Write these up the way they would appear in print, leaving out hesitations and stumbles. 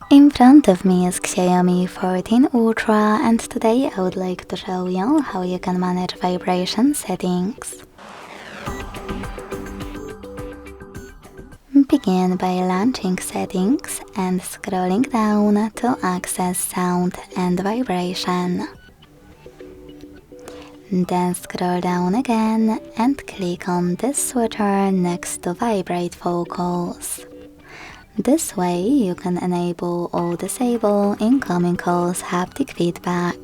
In front of me is Xiaomi 14 Ultra, and today I would like to show you how you can manage vibration settings. Begin by launching settings and scrolling down to access sound and vibration. Then scroll down again and click on this switcher next to vibrate vocals. This way you can enable or disable incoming calls haptic feedback.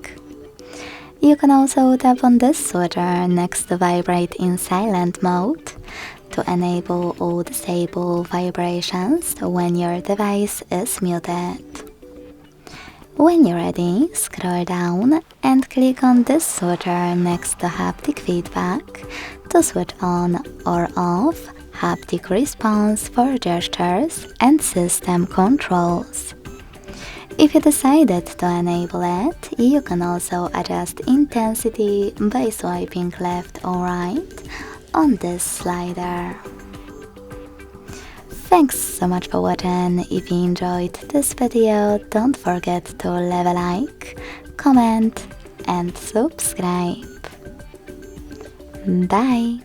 You can also tap on this switcher next to vibrate in silent mode to enable or disable vibrations when your device is muted. When you're ready, scroll down and click on this switcher next to haptic feedback to switch on or off haptic response for gestures and system controls. If you decided to enable it, you can also adjust intensity by swiping left or right on this slider. Thanks so much for watching. If you enjoyed this video, don't forget to leave a like, comment and subscribe. Bye!